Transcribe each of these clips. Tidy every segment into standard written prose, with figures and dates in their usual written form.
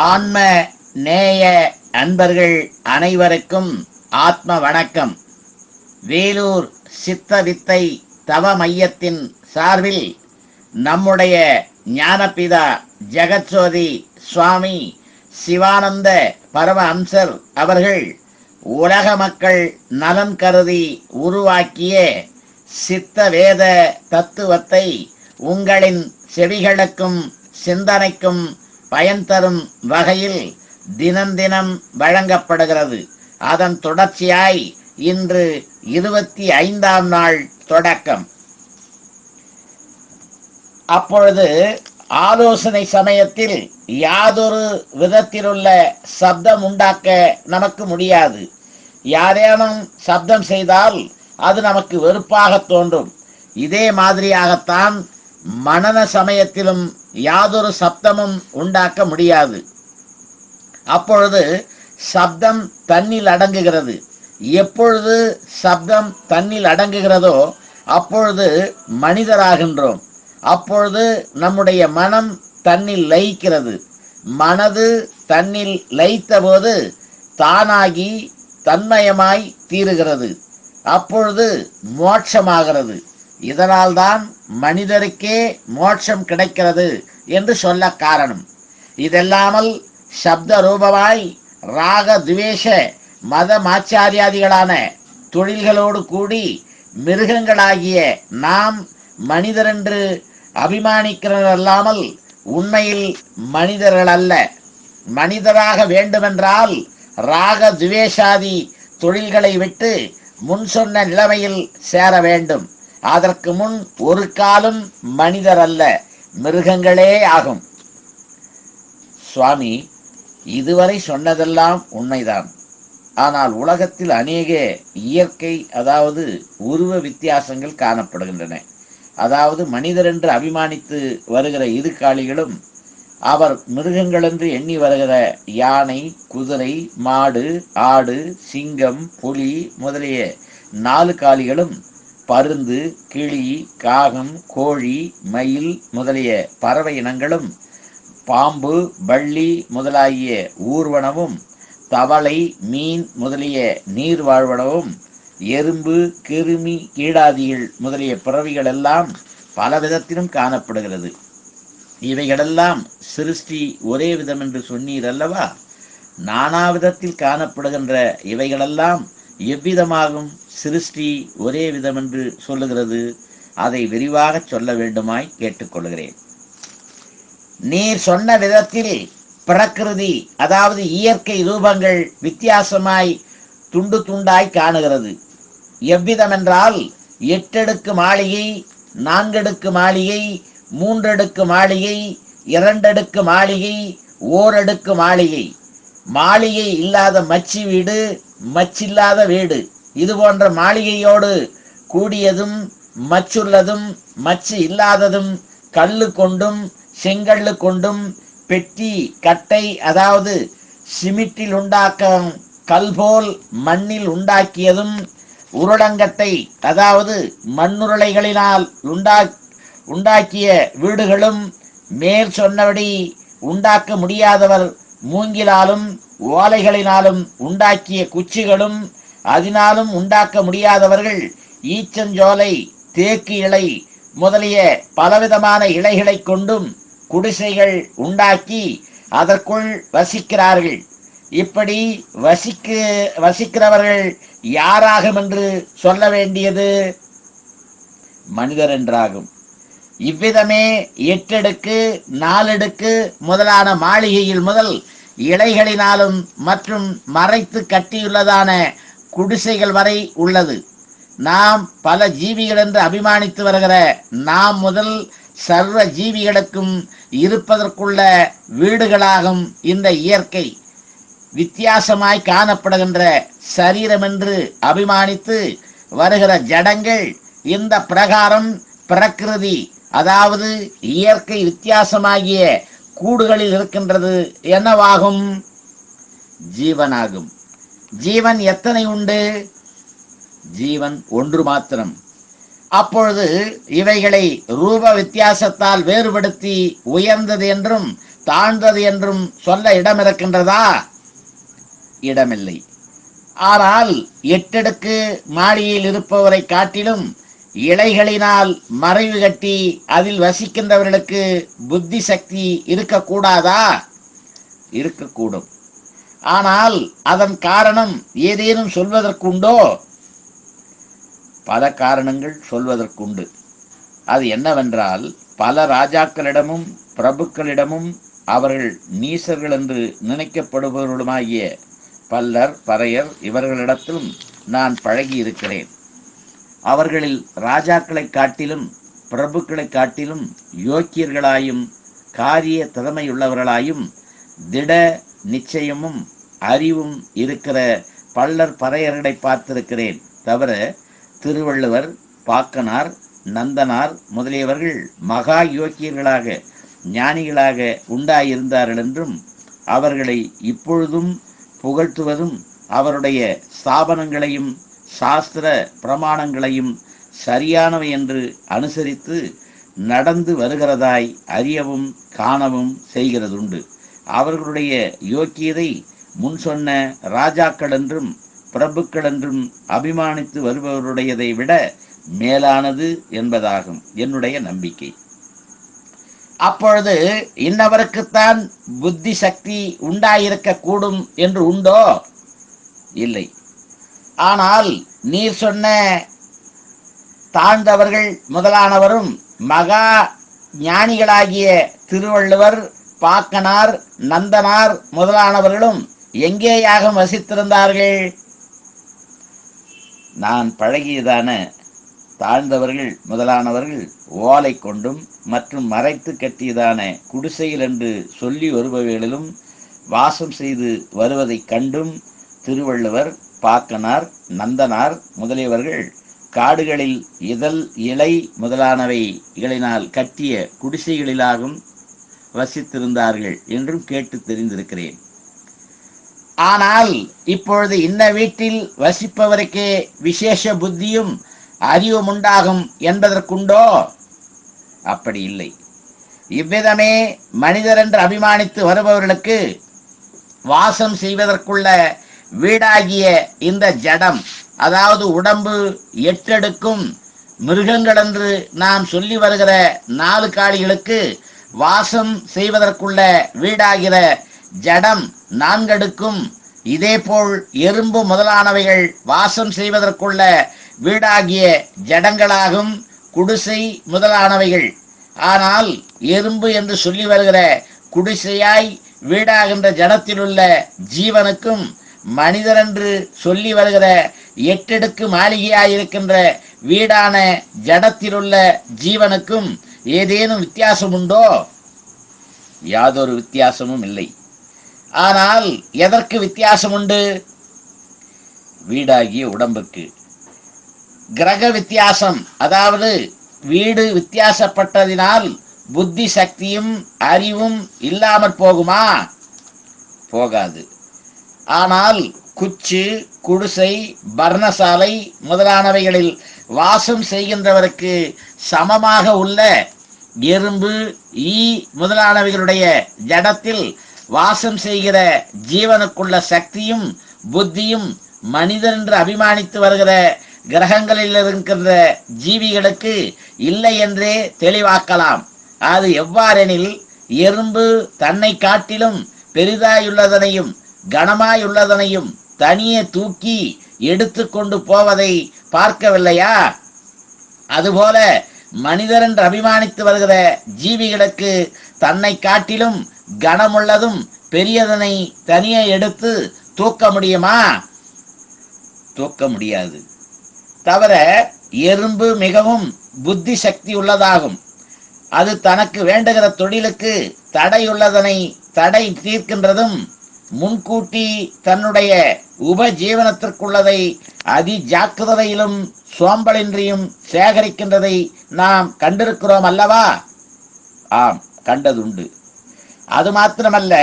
ஆன்ம நேய அன்பர்கள் அனைவருக்கும் ஆத்ம வணக்கம். வேலூர் சித்த வித்தை தவ மையத்தின் சார்பில் நம்முடைய ஞானபிதா ஜெகத்சோதி சுவாமி சிவானந்த பரம அம்சர் அவர்கள் உலக மக்கள் நலன் கருதி உருவாக்கிய சித்த வேத தத்துவத்தை உங்களின் செவிகளுக்கும் சிந்தனைக்கும் பயன் தரும் வகையில் தினம் தினம் வழங்கப்படுகிறது. அதன் தொடர்ச்சியாய் இன்று 25ஆம் நாள் தொடக்கம். அப்பொழுது ஆலோசனை சமயத்தில் யாதொரு விதத்திலுள்ள சப்தம் உண்டாக்க நமக்கு முடியாது. யாரேனும் சப்தம் செய்தால் அது நமக்கு வெறுப்பாக தோன்றும். இதே மாதிரியாகத்தான் மனன சமயத்திலும் யாதொரு சப்தமும் உண்டாக்க முடியாது. அப்பொழுது சப்தம் தன்னில் அடங்குகிறது. எப்பொழுது சப்தம் தன்னில் அடங்குகிறதோ அப்பொழுது மனிதராகின்றோம். அப்பொழுது நம்முடைய மனம் தன்னில் லயிக்கிறது. மனது தன்னில் லயித்த போது தானாகி தன்மயமாய் தீருகிறது. அப்பொழுது மோட்சமாகிறது. இதனால்தான் மனிதருக்கே மோட்சம் கிடைக்கிறது என்று சொல்ல காரணம். இதெல்லாமல் சப்த ரூபமாய் ராக துவேஷ மத மாச்சாரியாதிகளான தொழில்களோடு கூடி மிருகங்களாகிய நாம் மனிதரென்று அபிமானிக்கிறதல்லாமல் உண்மையில் மனிதர்கள் அல்ல. மனிதராக வேண்டுமென்றால் ராக துவேஷாதி தொழில்களை விட்டு முன் சொன்ன நிலைமையில் சேர வேண்டும். அதற்கு முன் ஒரு காலும் மனிதர் அல்ல, மிருகங்களே ஆகும். சுவாமி, இதுவரை சொன்னதெல்லாம் உண்மைதான். ஆனால் உலகத்தில் அநேக இயற்கை அதாவது உருவ வித்தியாசங்கள் காணப்படுகின்றன. அதாவது மனிதர் என்று அபிமானித்து வருகிற இரு காளிகளும் அவர் மிருகங்கள் என்று எண்ணி வருகிற யானை, குதிரை, மாடு, ஆடு, சிங்கம், புலி முதலிய 4 காளிகளும் பருந்து, கிளி, காகம், கோழி, மயில் முதலிய பறவை இனங்களும் பாம்பு, வள்ளி முதலாகிய ஊர்வனவும் தவளை, மீன் முதலிய நீர் வாழ்வனவும் எறும்பு, கிருமி, கீடாதிகள் முதலிய பிறவிகள் எல்லாம் பல விதத்திலும் காணப்படுகிறது. இவைகளெல்லாம் சிருஷ்டி ஒரே விதம் என்று சொன்னீர் அல்லவா? நானாவிதத்தில் காணப்படுகின்ற இவைகளெல்லாம் எவ்விதமாகும் சிருஷ்டி ஒரே விதம் என்று சொல்லுகிறது? அதை விரிவாக சொல்ல வேண்டுமாய் கேட்டுக்கொள்கிறேன். நீர் சொன்ன விதத்தில் பிரகிருதி அதாவது இயற்கை ரூபங்கள் வித்தியாசமாய் துண்டு துண்டாய் காணுகிறது. எவ்விதமென்றால் 8 அடுக்கு மாளிகை, 4 அடுக்கு மாளிகை, 3 அடுக்கு மாளிகை, 2 அடுக்கு மாளிகை, 1 அடுக்கு மாளிகை, மாளிகை இல்லாத மச்சி வீடு, மச்சில்லாத வீடு, இது போன்ற மாளிகையோடு கூடியதும் மச்சுள்ளதும் மச்சு இல்லாததும், கல்லு கொண்டும் செங்கல்லு கொண்டும், பெட்டி கட்டை அதாவது சிமிட்டில் உண்டாக்கும் கல்போல் மண்ணில் உண்டாக்கியதும், உருளங்கட்டை அதாவது மண்ணுருளைகளினால் உண்டாக்கிய வீடுகளும், மேல் சொன்னபடி உண்டாக்க முடியாதவர் மூங்கிலாலும் ஓலைகளினாலும் உண்டாக்கிய குச்சிகளும், அதனாலும் உண்டாக்க முடியாதவர்கள் ஈச்சஞ்சோலை, தேக்கு இலை முதலிய பலவிதமான இலைகளை கொண்டும் குடிசைகள் உண்டாக்கி அதற்குள் வசிக்கிறார்கள். இப்படி வசிக்கிறவர்கள் யாராகும் என்று சொல்ல வேண்டியது? மனிதர் என்றாகும். இவ்விதமே 8 அடுக்கு 4 அடுக்கு முதலான மாளிகையில் முதல் இலைகளினாலும் மற்றும் மறைத்து கட்டியுள்ளதான குடிசைகள் வரை உள்ளது. நாம் பல ஜீவிகள் என்று அபிமானித்து வருகிற நாம் முதல் சர்வ ஜீவிகளுக்கும் இருப்பதற்குள்ள வீடுகளாகும் இந்த இயற்கை. வித்தியாசமாய் காணப்படுகின்ற சரீரம் என்று அபிமானித்து வருகிற ஜடங்கள் இந்த பிரகாரம் பிரகிருதி அதாவது இயற்கை வித்தியாசமாகிய கூடுகளில் இருக்கின்றது. என்னவாகும்? ஜீவனாகும். ஜீவன் எத்தனை உண்டு? ஜீவன் ஒன்று மாத்திரம். அப்பொழுது இவைகளை ரூப வித்தியாசத்தால் வேறுபடுத்தி உயர்ந்தது என்றும் தாழ்ந்தது என்றும் சொல்ல இடம் இருக்கின்றதா? இடமில்லை. ஆனால் 8 அடுக்கு மாடியில் இருப்பவரை காட்டிலும் இலைகளினால் மறைவு கட்டி அதில் வசிக்கின்றவர்களுக்கு புத்தி சக்தி இருக்கக்கூடாதா? இருக்கக்கூடும். ஆனால் அதன் காரணம் ஏதேனும் சொல்வதற்குண்டோ? பல காரணங்கள் சொல்வதற்குண்டு. அது என்னவென்றால், பல ராஜாக்களிடமும் பிரபுக்களிடமும் அவர்கள் நீசர்கள் என்று நினைக்கப்படுபவர்களுமாகிய பல்லர் பறையர் இவர்களிடத்திலும் நான் பழகி இருக்கிறேன். அவர்களில் ராஜாக்களை காட்டிலும் பிரபுக்களை காட்டிலும் யோக்கியர்களாயும் காரிய திறமையுள்ளவர்களாயும் திட நிச்சயமும் அறிவும் இருக்கிற பல்லர் பறையர்களை பார்த்திருக்கிறேன். தவிர திருவள்ளுவர், பாக்கனார், நந்தனார் முதலியவர்கள் மகா யோக்கியர்களாக ஞானிகளாக உண்டாயிருந்தார்கள் என்றும் அவர்களை இப்பொழுதும் புகழ்த்துவதும் அவருடைய ஸ்தாபனங்களையும் சாஸ்திர பிரமாணங்களையும் சரியானவை என்று அனுசரித்து நடந்து வருகிறதாய் அறியவும் காணவும் செய்கிறதுண்டு. அவர்களுடைய யோக்கியதை முன் சொன்ன ராஜாக்கள் என்றும் பிரபுக்கள் என்றும் அபிமானித்து வருபவருடையதை விட மேலானது என்பதாகும் என்னுடைய நம்பிக்கை. அப்பொழுது இன்னவருக்குத்தான் புத்தி சக்தி உண்டாயிருக்க கூடும் என்று உண்டோ? இல்லை. ஆனால் நீர் சொன்ன தாழ்ந்தவர்கள் முதலானவரும் மகா ஞானிகளாகிய திருவள்ளுவர், பாக்கனார், நந்தனார் முதலானவர்களும் எங்கேயாக வசித்திருந்தார்கள்? நான் பழகியதான தாழ்ந்தவர்கள் முதலானவர்கள் ஓலை கொண்டும் மற்றும் மறைத்து கட்டியதான குடிசையில் என்று சொல்லி வருபவைகளிலும் வாசம் செய்து வருவதைக் கண்டும் திருவள்ளுவர், பாக்கனார், நந்தனார் முதலியவர்கள் காடுகளில் இதழ் இலை முதலானவைகளினால் கட்டிய குடிசைகளிலாகவும் வசித்திருந்தார்கள் என்றும் கேட்டு தெரிந்திருக்கிறேன். ஆனால் இப்பொழுது இன்ன வீட்டில் வசிப்பவருக்கே விசேஷ புத்தியும் அறிவும் உண்டாகும் என்பதற்குண்டோ? அப்படி இல்லை. இவ்விதமே மனிதர் என்று அபிமானித்து வருபவர்களுக்கு வாசம் செய்வதற்குள்ள வீடாகிய இந்த ஜடம், அதாவது உடம்பு 8 அடுக்கும் மிருகங்கள் என்று நாம் சொல்லி வருகிற 4 காலிகளுக்கு வாசம் செய்வதற்குள்ள வீடாகிற ஜடம் 4 அடுக்கும், இதேபோல் எறும்பு முதலானவைகள் வாசம் செய்வதற்குள்ள வீடாகிய ஜடங்களாகும் குடிசை முதலானவைகள். ஆனால் எறும்பு என்று சொல்லி வருகிற குடிசையாய் வீடாகின்ற ஜடத்திலுள்ள ஜீவனுக்கும் மனிதர் என்று சொல்லி வருகிற 8 அடுக்கு மாளிகையாயிருக்கின்ற வீடான ஜடத்திலுள்ள ஜீவனுக்கும் ஏதேனும் வித்தியாசம் உண்டோ? யாதொரு வித்தியாசமும் இல்லை. ஆனால் எதற்கு வித்தியாசம் உண்டு? வீடாகிய உடம்புக்கு. கிரக வித்தியாசம், அதாவது வீடு வித்தியாசப்பட்டதினால் புத்தி சக்தியும் அறிவும் இல்லாமற் போகுமா? போகாது. ஆனால் குச்சு, குடிசை, பர்ணசாலை முதலானவைகளில் வாசம் செய்கின்றவருக்கு சமமாக உள்ள எறும்பு, ஈ முதலானவைகளுடைய ஜடத்தில் வாசம் செய்கிற ஜீவனுக்குள்ள சக்தியும் புத்தியும் மனிதன் என்று அபிமானித்து வருகிற கிரகங்களில் இருக்கின்ற ஜீவிகளுக்கு இல்லை என்றே தெளிவாக்கலாம். அது எவ்வாறெனில், எறும்பு தன்னை காட்டிலும் பெரிதாயுள்ளதனையும் கனமாயுள்ளதனையும் தனியே தூக்கி எடுத்து கொண்டு போவதை பார்க்கவில்லையா? அதுபோல மனிதர் என்று அபிமானித்து வருகிற ஜீவிகளுக்கு தன்னை காட்டிலும் கனமுள்ளதும் பெரியதனை தனியே எடுத்து தூக்க முடியுமா? தூக்க முடியாது. தவிர எறும்பு மிகவும் புத்தி சக்தி உள்ளதாகும். அது தனக்கு வேண்டுகிற தொழிலுக்கு தடையுள்ளதனை தடை தீர்க்கின்றதும், முன்கூட்டி தன்னுடைய உபஜீவனத்திற்குள்ளதை அதி ஜாக்கிரதையிலும் சோம்பலின்றியும் சேகரிக்கின்றதை நாம் கண்டிருக்கிறோம் அல்லவா? ஆம், கண்டதுண்டு. அது மாத்திரமல்ல,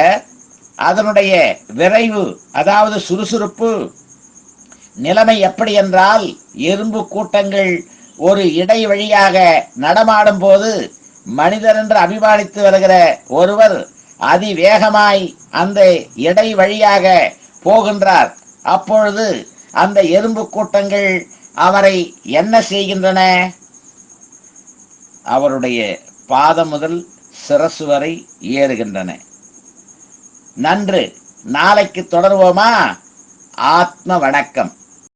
அதனுடைய விரைவு, அதாவது சுறுசுறுப்பு நிலைமை எப்படி என்றால், எறும்பு கூட்டங்கள் ஒரு இடை வழியாக நடமாடும் போது மனிதர் என்று அபிமானித்து வருகிற ஒருவர் அதிவேகமாய் அந்த எடை வழியாக போகின்றார். அப்பொழுது அந்த எறும்பு கூட்டங்கள் அவரை என்ன செய்கின்றன? அவருடைய பாதம் முதல் சிரசு வரை ஏறுகின்றன. நன்று, நாளைக்கு தொடர்வோமா? ஆத்ம வணக்கம்.